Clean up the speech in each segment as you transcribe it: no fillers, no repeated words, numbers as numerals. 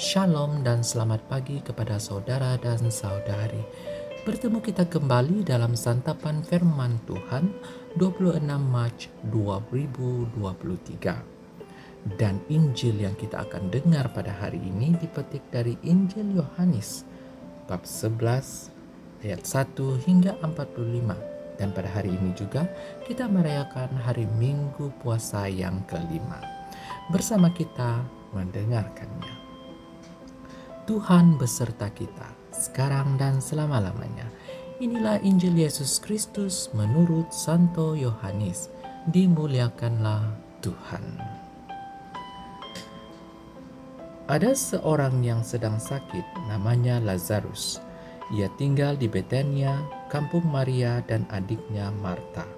Shalom dan selamat pagi kepada saudara dan saudari. Bertemu kita kembali dalam santapan firman Tuhan 26 Maret 2023. Dan Injil yang kita akan dengar pada hari ini dipetik dari Injil Yohanes bab 11 ayat 1 hingga 45. Dan pada hari ini juga kita merayakan hari Minggu puasa yang kelima. Bersama kita mendengarkannya. Tuhan beserta kita, sekarang dan selama-lamanya. Inilah Injil Yesus Kristus menurut Santo Yohanes. Dimuliakanlah Tuhan. Ada seorang yang sedang sakit, namanya Lazarus. Ia tinggal di Betania, kampung Maria dan adiknya Marta.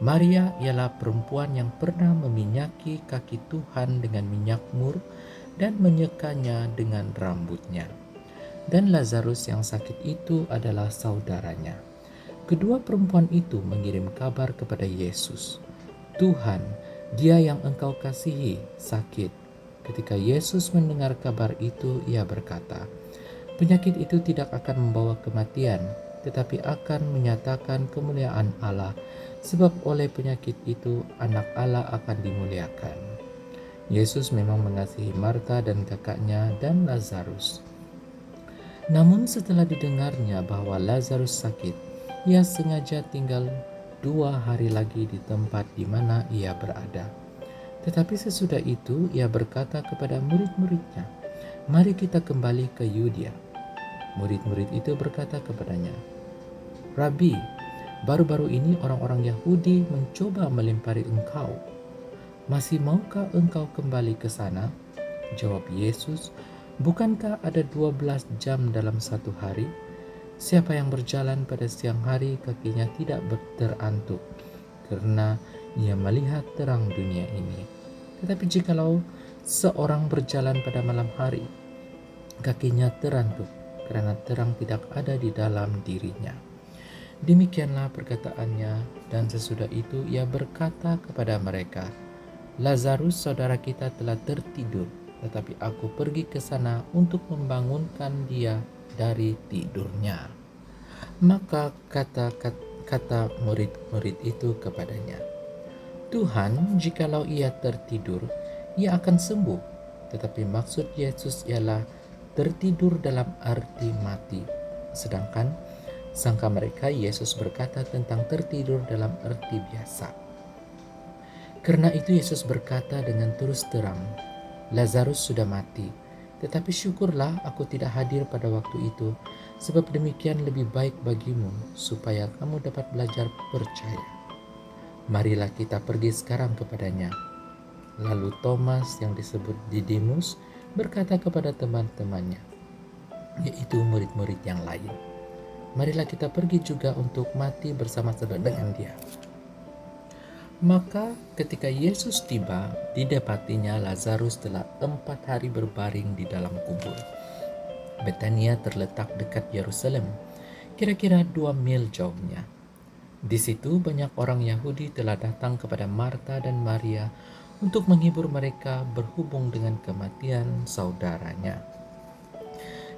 Maria ialah perempuan yang pernah meminyaki kaki Tuhan dengan minyak mur dan menyekanya dengan rambutnya. Dan Lazarus yang sakit itu adalah saudaranya. Kedua perempuan itu mengirim kabar kepada Yesus, "Tuhan, dia yang engkau kasihi sakit." Ketika Yesus mendengar kabar itu, ia berkata, "Penyakit itu tidak akan membawa kematian, tetapi akan menyatakan kemuliaan Allah, sebab oleh penyakit itu anak Allah akan dimuliakan." Yesus memang mengasihi Marta dan kakaknya dan Lazarus. Namun setelah didengarnya bahwa Lazarus sakit, ia sengaja tinggal 2 hari lagi di tempat di mana ia berada. Tetapi sesudah itu ia berkata kepada murid-muridnya, "Mari kita kembali ke Yudea." Murid-murid itu berkata kepadanya, "Rabi, baru-baru ini orang-orang Yahudi mencoba melempari engkau. Masih maukah engkau kembali ke sana?" Jawab Yesus, "Bukankah ada 12 jam dalam satu hari? Siapa yang berjalan pada siang hari kakinya tidak terantuk, karena ia melihat terang dunia ini. Tetapi jikalau seorang berjalan pada malam hari, kakinya terantuk, karena terang tidak ada di dalam dirinya." Demikianlah perkataannya, dan sesudah itu ia berkata kepada mereka, "Lazarus saudara kita telah tertidur, tetapi aku pergi ke sana untuk membangunkan dia dari tidurnya." Maka kata murid-murid itu kepadanya, "Tuhan, jikalau ia tertidur, ia akan sembuh." Tetapi maksud Yesus ialah tertidur dalam arti mati. Sedangkan sangka mereka Yesus berkata tentang tertidur dalam arti biasa. Karena itu Yesus berkata dengan terus terang, "Lazarus sudah mati, tetapi syukurlah aku tidak hadir pada waktu itu, sebab demikian lebih baik bagimu, supaya kamu dapat belajar percaya. Marilah kita pergi sekarang kepadanya." Lalu Thomas yang disebut Didimus berkata kepada teman-temannya, yaitu murid-murid yang lain, "Marilah kita pergi juga untuk mati bersama-sama dengan dia." Maka ketika Yesus tiba, didapatinya Lazarus telah 4 hari berbaring di dalam kubur. Betania terletak dekat Yerusalem, kira-kira 2 mil jauhnya. Di situ banyak orang Yahudi telah datang kepada Marta dan Maria untuk menghibur mereka berhubung dengan kematian saudaranya.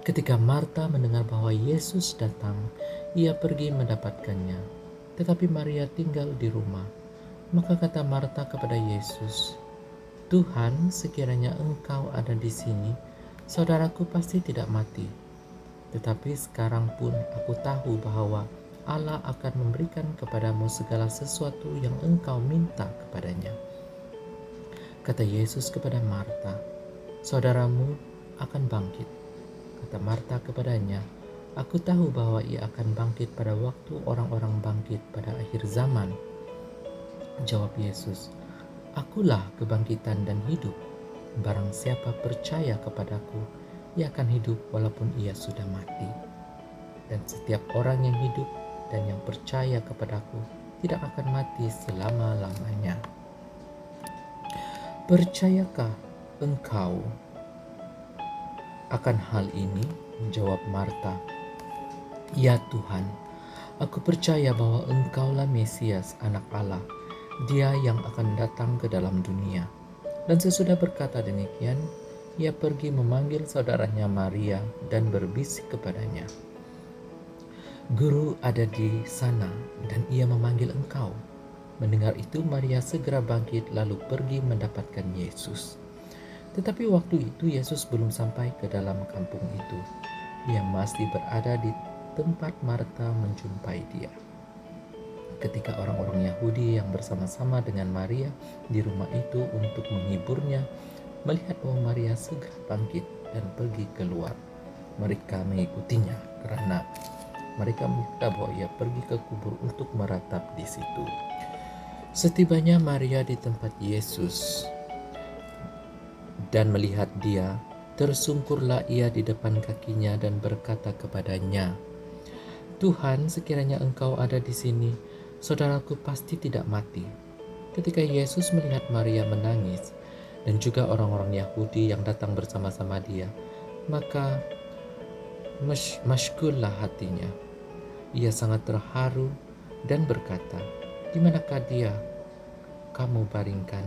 Ketika Marta mendengar bahwa Yesus datang, ia pergi mendapatkannya, tetapi Maria tinggal di rumah. Maka kata Marta kepada Yesus, "Tuhan, sekiranya engkau ada di sini, saudaraku pasti tidak mati. Tetapi sekarang pun aku tahu bahwa Allah akan memberikan kepadamu segala sesuatu yang engkau minta kepadanya." Kata Yesus kepada Marta, "Saudaramu akan bangkit." Kata Marta kepadanya, "Aku tahu bahwa ia akan bangkit pada waktu orang-orang bangkit pada akhir zaman." Jawab Yesus, "Akulah kebangkitan dan hidup. Barang siapa percaya kepadaku, ia akan hidup walaupun ia sudah mati. Dan setiap orang yang hidup dan yang percaya kepadaku tidak akan mati selama-lamanya." "Percayakah engkau akan hal ini?" Jawab Marta, "Ya Tuhan, aku percaya bahwa engkaulah Mesias, anak Allah, dia yang akan datang ke dalam dunia." Dan sesudah berkata demikian, ia pergi memanggil saudaranya Maria dan berbisik kepadanya, "Guru ada di sana dan ia memanggil engkau." Mendengar itu, Maria segera bangkit lalu pergi mendapatkan Yesus. Tetapi waktu itu Yesus belum sampai ke dalam kampung itu. Ia masih berada di tempat Marta menjumpai dia. Ketika orang-orang Yahudi yang bersama-sama dengan Maria di rumah itu untuk menghiburnya, melihat bahwa Maria segera bangkit dan pergi keluar, mereka mengikutinya karena mereka mengira bahwa ia pergi ke kubur untuk meratap di situ. Setibanya Maria di tempat Yesus dan melihat dia, tersungkurlah ia di depan kakinya dan berkata kepadanya, "Tuhan, sekiranya engkau ada di sini, saudaraku pasti tidak mati." Ketika Yesus melihat Maria menangis dan juga orang-orang Yahudi yang datang bersama-sama dia, maka masygullah hatinya. Ia sangat terharu dan berkata, "Di manakah dia kamu baringkan?"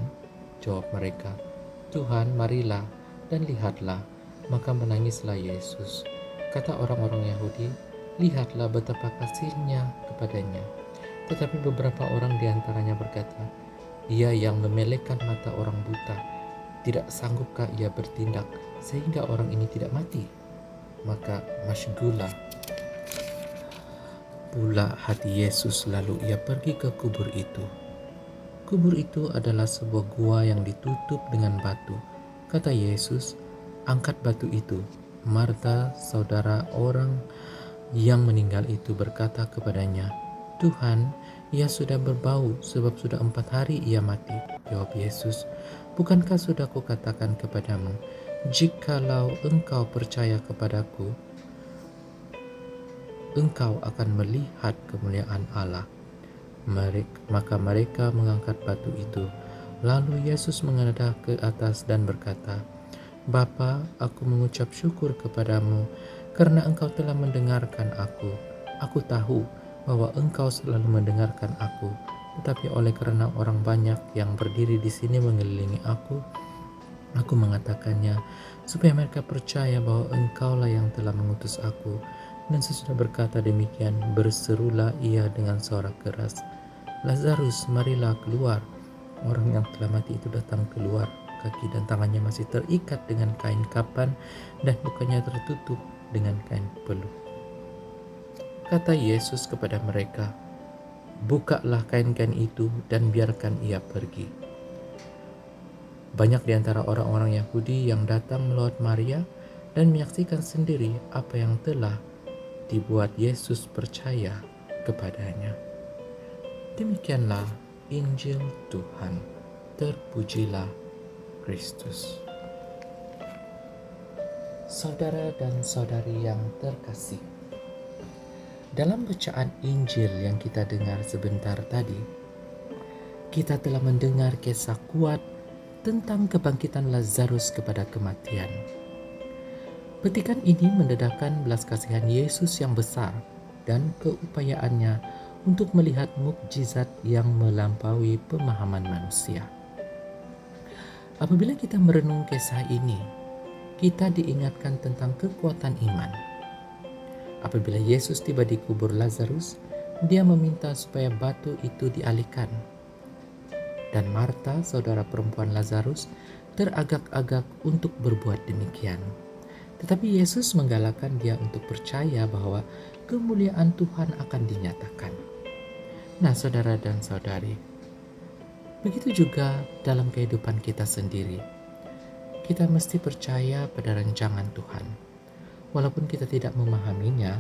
Jawab mereka, "Tuhan, marilah dan lihatlah." Maka menangislah Yesus. Kata orang-orang Yahudi, "Lihatlah betapa kasihnya kepadanya." Tetapi beberapa orang diantaranya berkata, "Ia yang memelekkan mata orang buta, tidak sanggupkah ia bertindak sehingga orang ini tidak mati?" Maka masygulah pula hati Yesus, lalu ia pergi ke kubur itu. Kubur itu adalah sebuah gua yang ditutup dengan batu. Kata Yesus, "Angkat batu itu." Marta, saudara orang yang meninggal itu, berkata kepadanya, "Tuhan, ia sudah berbau sebab sudah 4 hari ia mati." Jawab Yesus, "Bukankah sudah kukatakan kepadamu, jikalau engkau percaya kepadaku, engkau akan melihat kemuliaan Allah." Maka mereka mengangkat batu itu. Lalu Yesus menghadap ke atas dan berkata, "Bapa, aku mengucap syukur kepadamu karena engkau telah mendengarkan aku. Aku tahu bahwa engkau selalu mendengarkan aku, tetapi oleh karena orang banyak yang berdiri di sini mengelilingi aku mengatakannya, supaya mereka percaya bahwa engkaulah yang telah mengutus aku." Dan sesudah berkata demikian, berserulah ia dengan suara keras, "Lazarus, marilah keluar." Orang yang telah mati itu datang keluar. Kaki dan tangannya masih terikat dengan kain kapan dan mukanya tertutup dengan kain peluh. Kata Yesus kepada mereka, "Bukalah kain-kain itu dan biarkan ia pergi." Banyak di antara orang-orang Yahudi yang datang melawat Maria dan menyaksikan sendiri apa yang telah dibuat Yesus percaya kepadanya. Demikianlah Injil Tuhan. Terpujilah Kristus. Saudara dan saudari yang terkasih, dalam bacaan Injil yang kita dengar sebentar tadi, kita telah mendengar kisah kuat tentang kebangkitan Lazarus kepada kematian. Petikan ini mendedahkan belas kasihan Yesus yang besar dan keupayaannya untuk melihat mukjizat yang melampaui pemahaman manusia. Apabila kita merenung kisah ini, kita diingatkan tentang kekuatan iman. Apabila Yesus tiba di kubur Lazarus, dia meminta supaya batu itu dialihkan. Dan Marta, saudara perempuan Lazarus, teragak-agak untuk berbuat demikian. Tetapi Yesus menggalakkan dia untuk percaya bahwa kemuliaan Tuhan akan dinyatakan. Nah, saudara dan saudari, begitu juga dalam kehidupan kita sendiri. Kita mesti percaya pada rancangan Tuhan. Walaupun kita tidak memahaminya,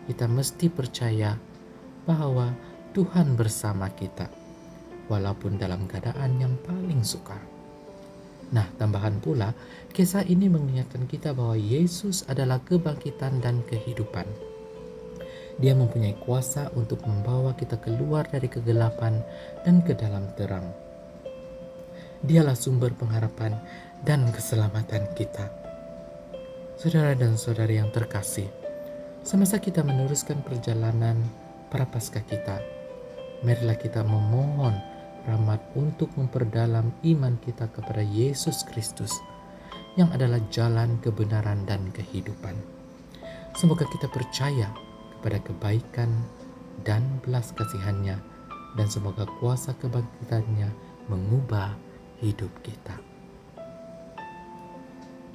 kita mesti percaya bahwa Tuhan bersama kita, walaupun dalam keadaan yang paling sukar. Nah, tambahan pula, kisah ini mengingatkan kita bahwa Yesus adalah kebangkitan dan kehidupan. Dia mempunyai kuasa untuk membawa kita keluar dari kegelapan dan ke dalam terang. Dialah sumber pengharapan dan keselamatan kita. Saudara dan saudari yang terkasih, semasa kita meneruskan perjalanan prapaskah kita, marilah kita memohon rahmat untuk memperdalam iman kita kepada Yesus Kristus yang adalah jalan kebenaran dan kehidupan. Semoga kita percaya kepada kebaikan dan belas kasihannya, dan semoga kuasa kebangkitannya mengubah hidup kita.